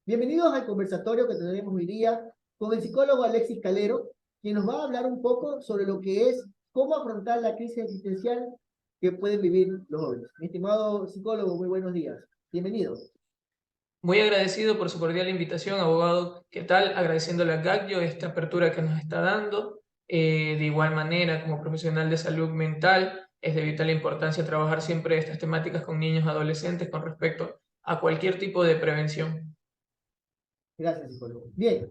Bienvenidos al conversatorio que tendremos hoy día con el psicólogo Alexis Calero, quien nos va a hablar un poco sobre lo que es cómo afrontar la crisis existencial que pueden vivir los jóvenes. Mi estimado psicólogo, muy buenos días. Bienvenido. Muy agradecido por su cordial invitación, abogado. ¿Qué tal? Agradeciéndole a Gagio esta apertura que nos está dando. De igual manera, como profesional de salud mental, es de vital importancia trabajar siempre estas temáticas con niños y adolescentes con respecto a cualquier tipo de prevención. Gracias, psicólogo. Bien,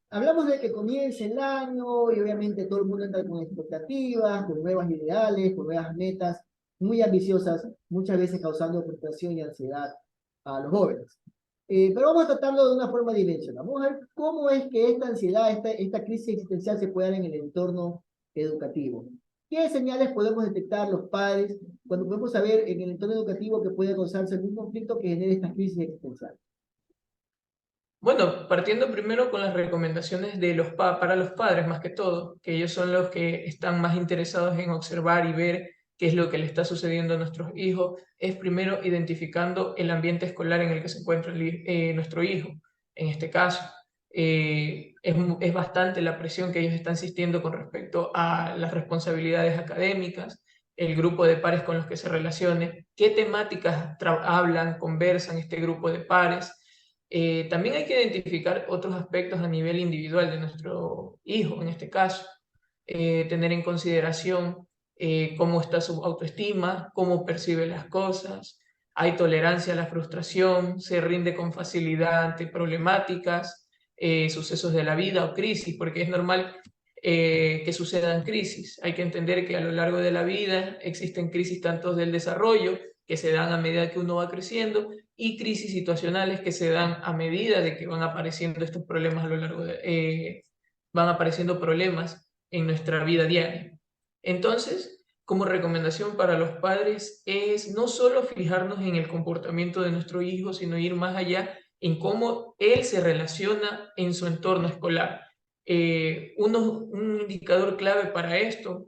hablamos de que comience el año y obviamente todo el mundo entra con expectativas, con nuevas ideales, con nuevas metas muy ambiciosas, muchas veces causando frustración y ansiedad a los jóvenes. Pero vamos a tratarlo de una forma dimensional. Vamos a ver cómo es que esta ansiedad, esta crisis existencial se puede dar en el entorno educativo. ¿Qué señales podemos detectar los padres cuando podemos saber en el entorno educativo que puede causarse algún conflicto que genere esta crisis existencial? Bueno, partiendo primero con las recomendaciones de para los padres más que todo, que ellos son los que están más interesados en observar y ver qué es lo que le está sucediendo a nuestros hijos, es primero identificando el ambiente escolar en el que se encuentra nuestro hijo. En este caso, es bastante la presión que ellos están sintiendo con respecto a las responsabilidades académicas, el grupo de pares con los que se relacione, qué temáticas hablan, conversan este grupo de pares. También hay que identificar otros aspectos a nivel individual de nuestro hijo, en este caso. Tener en consideración cómo está su autoestima, cómo percibe las cosas, hay tolerancia a la frustración, se rinde con facilidad ante problemáticas, sucesos de la vida o crisis, porque es normal que sucedan crisis. Hay que entender que a lo largo de la vida existen crisis tanto del desarrollo, que se dan a medida que uno va creciendo, y crisis situacionales que se dan a medida de que van apareciendo estos problemas a lo largo van apareciendo problemas en nuestra vida diaria. Entonces, como recomendación para los padres es no solo fijarnos en el comportamiento de nuestro hijo, sino ir más allá en cómo él se relaciona en su entorno escolar. Un indicador clave para esto,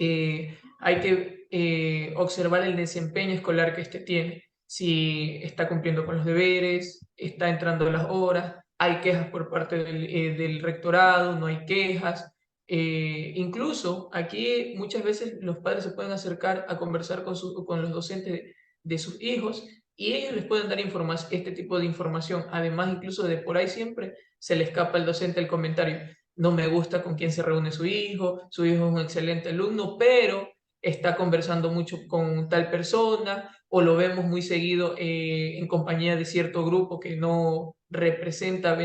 hay que observar el desempeño escolar que éste tiene, si está cumpliendo con los deberes, está entrando a las horas, hay quejas por parte del rectorado, no hay quejas. Incluso aquí muchas veces los padres se pueden acercar a conversar con los docentes de sus hijos y ellos les pueden dar este tipo de información. Además, incluso de por ahí siempre se le escapa al docente el comentario: no me gusta con quién se reúne su hijo es un excelente alumno, pero está conversando mucho con tal persona, o lo vemos muy seguido en compañía de cierto grupo que no representa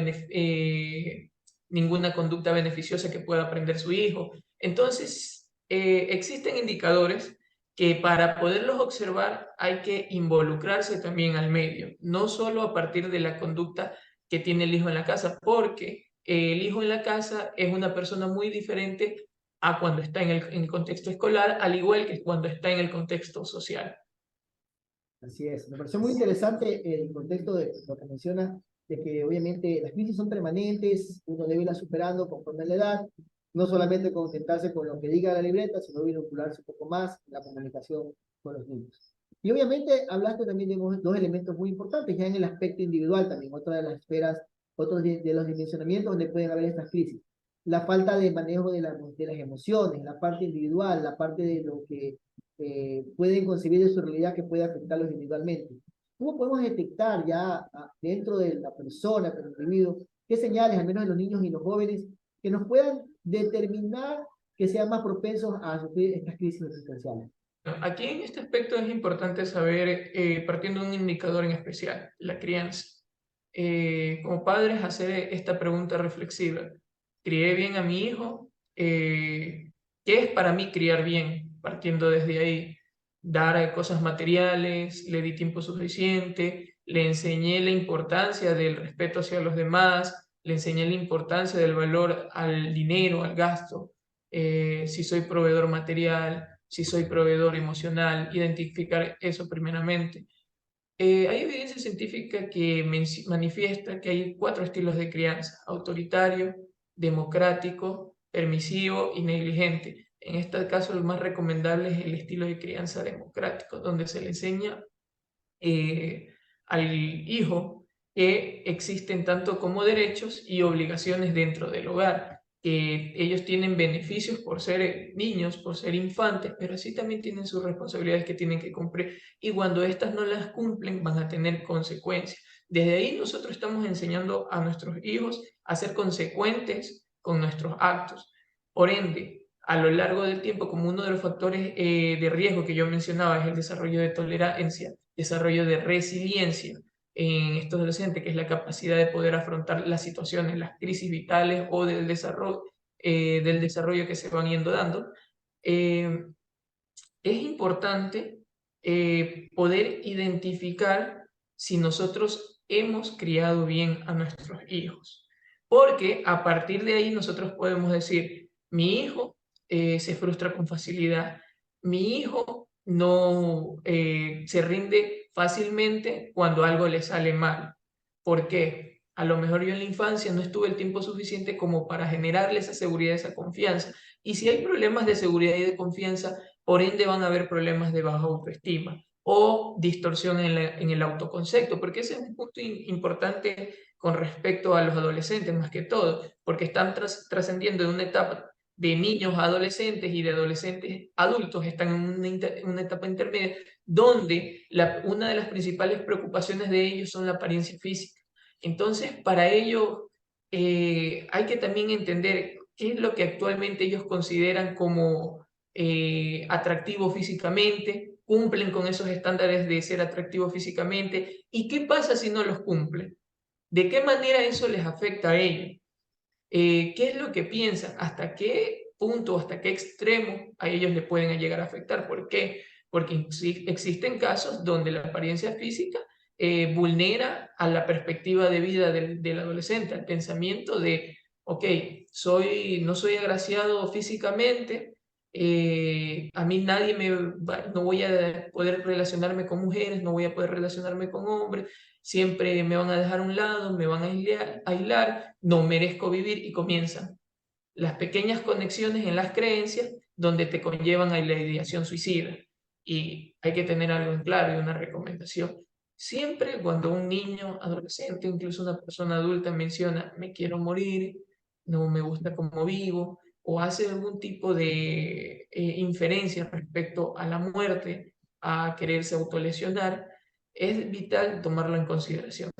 ninguna conducta beneficiosa que pueda aprender su hijo. Entonces, existen indicadores que para poderlos observar hay que involucrarse también al medio, no solo a partir de la conducta que tiene el hijo en la casa, porque el hijo en la casa es una persona muy diferente a cuando está en el contexto escolar, al igual que cuando está en el contexto social. Así es. Me pareció muy interesante el contexto de lo que menciona, de que obviamente las crisis son permanentes, uno debe irlas superando conforme a la edad, no solamente contentarse con lo que diga la libreta, sino vincularse un poco más en la comunicación con los niños. Y obviamente hablaste también de dos elementos muy importantes, ya en el aspecto individual también, otra de las esferas, otros de los dimensionamientos donde pueden haber estas crisis. La falta de manejo de las emociones, la parte individual, la parte de lo que pueden concebir de su realidad que puede afectarlos individualmente. ¿Cómo podemos detectar ya dentro de la persona, del individuo, qué señales, al menos en los niños y los jóvenes, que nos puedan determinar que sean más propensos a sufrir estas crisis existenciales? Aquí en este aspecto es importante saber, partiendo de un indicador en especial, la crianza. Como padres, hacer esta pregunta reflexiva: ¿crié bien a mi hijo? ¿Qué es para mí criar bien? Partiendo desde ahí, dar cosas materiales, le di tiempo suficiente, le enseñé la importancia del respeto hacia los demás, le enseñé la importancia del valor al dinero, al gasto, si soy proveedor material, si soy proveedor emocional, identificar eso primeramente. Hay evidencia científica que manifiesta que hay 4 estilos de crianza: autoritario, democrático, permisivo y negligente. En este caso, el más recomendable es el estilo de crianza democrático, donde se le enseña al hijo que existen tanto como derechos y obligaciones dentro del hogar, que ellos tienen beneficios por ser niños, por ser infantes, pero así también tienen sus responsabilidades que tienen que cumplir, y cuando éstas no las cumplen van a tener consecuencias. Desde ahí nosotros estamos enseñando a nuestros hijos a ser consecuentes con nuestros actos. Por ende, a lo largo del tiempo, como uno de los factores de riesgo que yo mencionaba es el desarrollo de tolerancia, desarrollo de resiliencia en estos adolescentes, que es la capacidad de poder afrontar las situaciones, las crisis vitales o del desarrollo que se van yendo dando. Es importante poder identificar si nosotros hemos criado bien a nuestros hijos, porque a partir de ahí nosotros podemos decir, mi hijo se frustra con facilidad, mi hijo no se rinde fácilmente cuando algo le sale mal. ¿Por qué? A lo mejor yo en la infancia no estuve el tiempo suficiente como para generarle esa seguridad, esa confianza. Y si hay problemas de seguridad y de confianza, por ende van a haber problemas de baja autoestima o distorsión en el autoconcepto, porque ese es un punto importante con respecto a los adolescentes más que todo, porque están trascendiendo de una etapa de niños a adolescentes y de adolescentes a adultos, están en una etapa intermedia donde una de las principales preocupaciones de ellos son la apariencia física. Entonces, para ello hay que también entender qué es lo que actualmente ellos consideran como atractivo físicamente, cumplen con esos estándares de ser atractivo físicamente, y qué pasa si no los cumplen, de qué manera eso les afecta a ellos, qué es lo que piensan, hasta qué punto, hasta qué extremo a ellos le pueden llegar a afectar. ¿Por qué? Porque existen casos donde la apariencia física vulnera a la perspectiva de vida del adolescente, al pensamiento de, ok, no soy agraciado físicamente, a mí no voy a poder relacionarme con mujeres, no voy a poder relacionarme con hombres, siempre me van a dejar a un lado, me van a aislar, no merezco vivir, y comienzan las pequeñas conexiones en las creencias donde te conllevan a la ideación suicida. Y hay que tener algo en claro y una recomendación. Siempre cuando un niño, adolescente, incluso una persona adulta menciona me quiero morir, no me gusta cómo vivo, o hace algún tipo de inferencia respecto a la muerte, a quererse autolesionar, es vital tomarlo en consideración.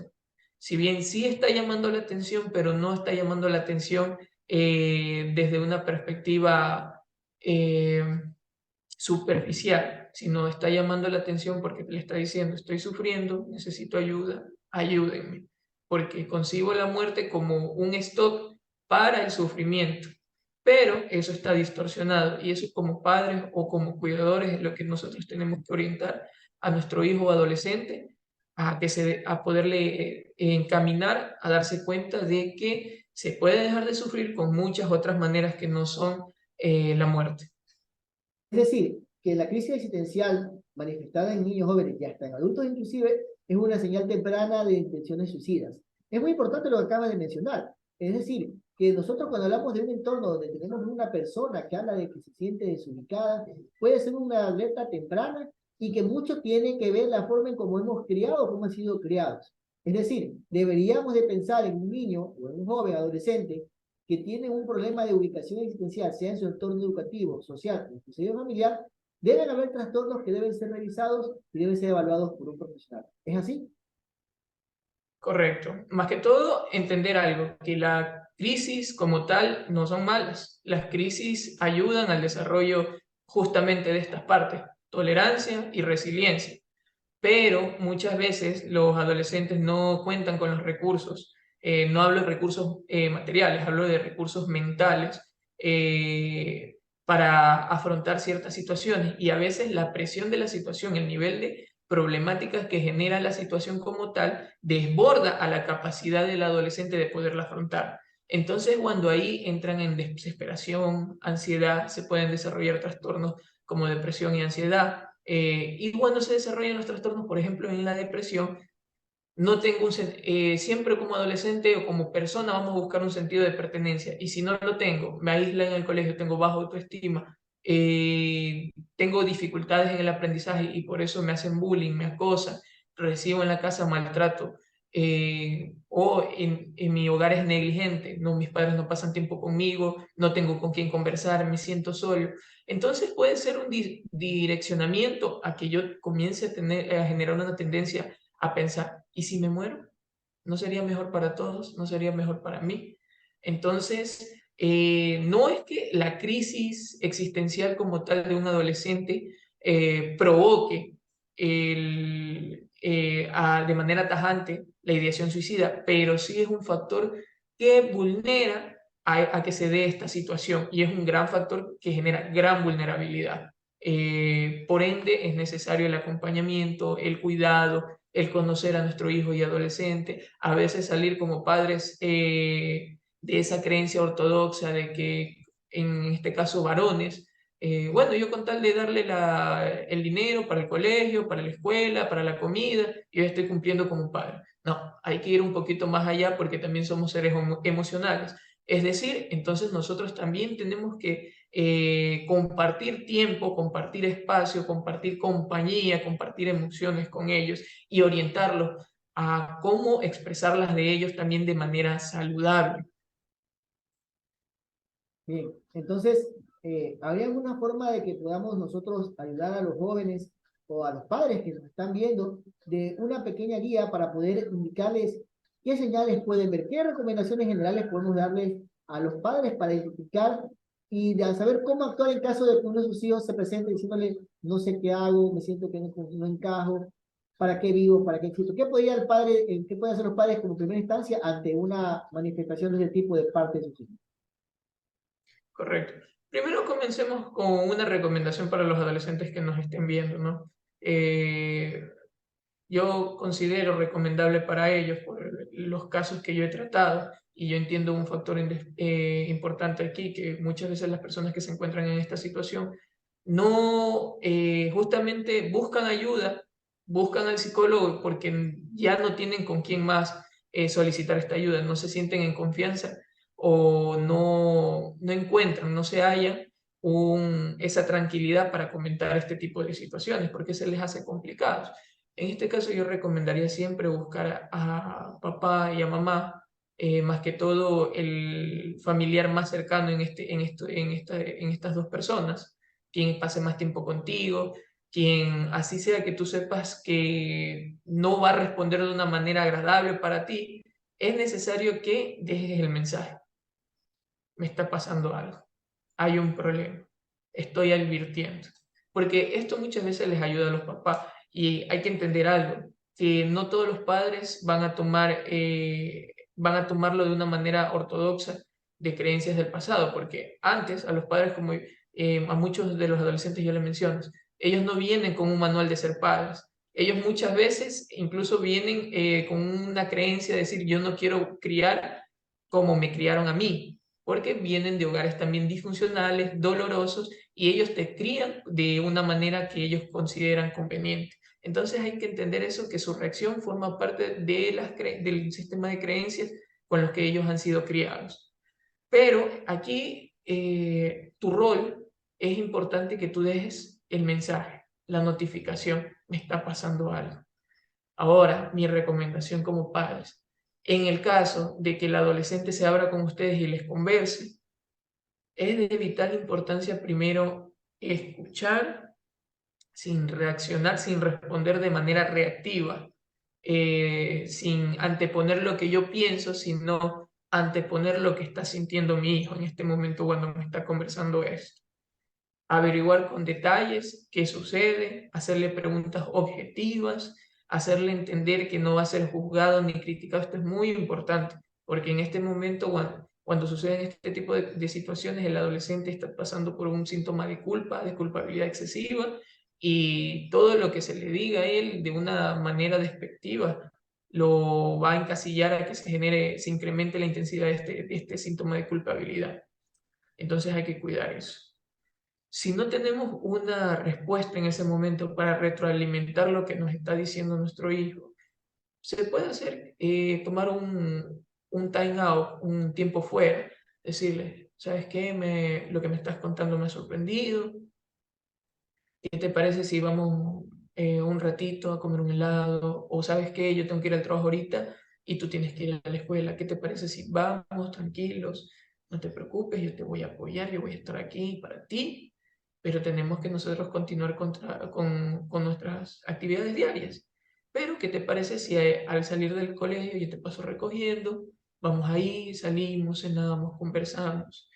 Si bien sí está llamando la atención, pero no está llamando la atención desde una perspectiva eh, superficial, sino está llamando la atención porque le está diciendo, estoy sufriendo, necesito ayuda, ayúdenme, porque concibo la muerte como un stop para el sufrimiento. Pero eso está distorsionado, y eso como padres o como cuidadores es lo que nosotros tenemos que orientar a nuestro hijo o adolescente a poderle encaminar a darse cuenta de que se puede dejar de sufrir con muchas otras maneras que no son la muerte. Es decir, que la crisis existencial manifestada en niños jóvenes y hasta en adultos inclusive es una señal temprana de intenciones suicidas. Es muy importante lo que acaba de mencionar. Es decir, que nosotros cuando hablamos de un entorno donde tenemos una persona que habla de que se siente desubicada, puede ser una alerta temprana y que mucho tiene que ver la forma en cómo hemos criado o cómo han sido criados. Es decir, deberíamos de pensar en un niño o en un joven adolescente que tienen un problema de ubicación existencial, sea en su entorno educativo, social o inclusive familiar, deben haber trastornos que deben ser revisados y deben ser evaluados por un profesional. ¿Es así? Correcto. Más que todo, entender algo, que la crisis como tal no son malas. Las crisis ayudan al desarrollo justamente de estas partes, tolerancia y resiliencia. Pero muchas veces los adolescentes no cuentan con los recursos. No hablo de recursos materiales, hablo de recursos mentales para afrontar ciertas situaciones, y a veces la presión de la situación, el nivel de problemáticas que genera la situación como tal, desborda a la capacidad del adolescente de poderla afrontar. Entonces, cuando ahí entran en desesperación, ansiedad, se pueden desarrollar trastornos como depresión y ansiedad. Y cuando se desarrollan los trastornos, por ejemplo, en la depresión, no tengo siempre como adolescente o como persona vamos a buscar un sentido de pertenencia, y si no lo tengo, me aíslan en el colegio, tengo baja autoestima, tengo dificultades en el aprendizaje y por eso me hacen bullying, me acosan, recibo en la casa maltrato, o en mi hogar es negligente, no, mis padres no pasan tiempo conmigo, no tengo con quién conversar, me siento solo. Entonces puede ser un direccionamiento a que yo comience a generar una tendencia a pensar, ¿y si me muero? ¿No sería mejor para todos? ¿No sería mejor para mí? Entonces, no es que la crisis existencial como tal de un adolescente provoque de manera tajante la ideación suicida, pero sí es un factor que vulnera a que se dé esta situación y es un gran factor que genera gran vulnerabilidad. Por ende, es necesario el acompañamiento, el cuidado, el conocer a nuestro hijo y adolescente, a veces salir como padres de esa creencia ortodoxa de que, en este caso, varones, bueno, yo con tal de darle el dinero para el colegio, para la escuela, para la comida, yo estoy cumpliendo como padre. No, hay que ir un poquito más allá porque también somos seres emocionales. Es decir, entonces nosotros también tenemos que compartir tiempo, compartir espacio, compartir compañía, compartir emociones con ellos y orientarlos a cómo expresarlas de ellos también de manera saludable. Bien, entonces, ¿habría alguna forma de que podamos nosotros ayudar a los jóvenes o a los padres que nos están viendo de una pequeña guía para poder indicarles qué señales pueden ver, qué recomendaciones generales podemos darles a los padres para identificar y de saber cómo actuar en caso de que uno de sus hijos se presente diciéndole, no sé qué hago, me siento que no encajo, para qué vivo, para qué existo? ¿Qué podría el padre, qué pueden hacer los padres como primera instancia ante una manifestación de ese tipo de parte de sus hijos? Correcto. Primero comencemos con una recomendación para los adolescentes que nos estén viendo, ¿no? Eh, yo considero recomendable para ellos, por los casos que yo he tratado, y yo entiendo un factor importante aquí, que muchas veces las personas que se encuentran en esta situación no justamente buscan ayuda, buscan al psicólogo porque ya no tienen con quién más solicitar esta ayuda, no se sienten en confianza o no encuentran, no se hallan esa tranquilidad para comentar este tipo de situaciones porque se les hace complicados. En este caso yo recomendaría siempre buscar a papá y a mamá, más que todo el familiar más cercano en estas dos personas, quien pase más tiempo contigo, quien así sea que tú sepas que no va a responder de una manera agradable para ti, es necesario que dejes el mensaje. Me está pasando algo, hay un problema, estoy advirtiendo. Porque esto muchas veces les ayuda a los papás y hay que entender algo, que no todos los padres van a tomarlo de una manera ortodoxa de creencias del pasado, porque antes a los padres, como a muchos de los adolescentes yo les menciono, ellos no vienen con un manual de ser padres. Ellos muchas veces incluso vienen con una creencia de decir, yo no quiero criar como me criaron a mí, porque vienen de hogares también disfuncionales, dolorosos, y ellos te crían de una manera que ellos consideran conveniente. Entonces hay que entender eso, que su reacción forma parte del sistema de creencias con los que ellos han sido criados. Pero aquí tu rol es importante que tú dejes el mensaje, la notificación, me está pasando algo. Ahora, mi recomendación como padres, en el caso de que el adolescente se abra con ustedes y les converse, es de vital importancia primero escuchar sin reaccionar, sin responder de manera reactiva, sin anteponer lo que yo pienso, sino anteponer lo que está sintiendo mi hijo en este momento cuando me está conversando esto. Averiguar con detalles qué sucede, hacerle preguntas objetivas, hacerle entender que no va a ser juzgado ni criticado. Esto es muy importante, porque en este momento, cuando suceden este tipo de situaciones, el adolescente está pasando por un síntoma de culpa, de culpabilidad excesiva, y todo lo que se le diga a él de una manera despectiva lo va a encasillar a que se incremente la intensidad de este síntoma de culpabilidad. Entonces hay que cuidar eso. Si no tenemos una respuesta en ese momento para retroalimentar lo que nos está diciendo nuestro hijo, se puede hacer, tomar un time out, un tiempo fuera, decirle, ¿sabes qué? Lo que me estás contando me ha sorprendido. ¿Qué te parece si vamos un ratito a comer un helado, o sabes qué, yo tengo que ir al trabajo ahorita y tú tienes que ir a la escuela. ¿Qué te parece si vamos tranquilos? No te preocupes, yo te voy a apoyar, yo voy a estar aquí para ti, pero tenemos que nosotros continuar con nuestras actividades diarias. Pero, ¿qué te parece si al salir del colegio yo te paso recogiendo? Vamos ahí, salimos, cenamos, conversamos.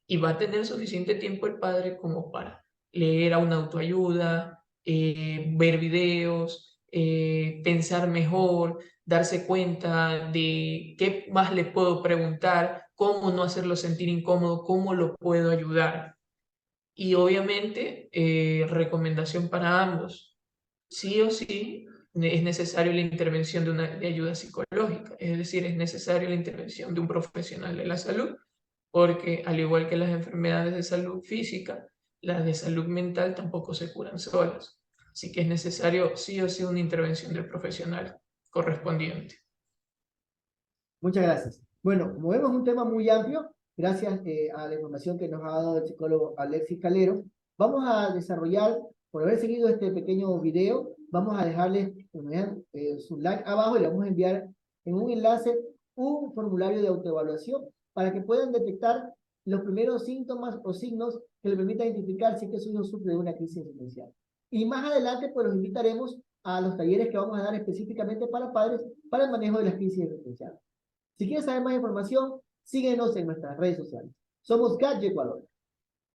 Y va a tener suficiente tiempo el padre como para leer a una autoayuda, ver videos, pensar mejor, darse cuenta de qué más le puedo preguntar, cómo no hacerlo sentir incómodo, cómo lo puedo ayudar. Y obviamente, recomendación para ambos, sí o sí es necesario la intervención de ayuda psicológica, es decir, es necesaria la intervención de un profesional de la salud, porque al igual que las enfermedades de salud física, las de salud mental tampoco se curan solas. Así que es necesario sí o sí una intervención del profesional correspondiente. Muchas gracias. Bueno, como vemos, es un tema muy amplio, gracias a la información que nos ha dado el psicólogo Alexis Calero. Vamos a desarrollar, por haber seguido este pequeño video, vamos a dejarles su like abajo y le vamos a enviar en un enlace un formulario de autoevaluación para que puedan detectar los primeros síntomas o signos que le permitan identificar si es que su hijo sufre de una crisis existencial. Y más adelante, pues los invitaremos a los talleres que vamos a dar específicamente para padres para el manejo de las crisis existenciales. Si quieres saber más información, síguenos en nuestras redes sociales. Somos GADGE Ecuador.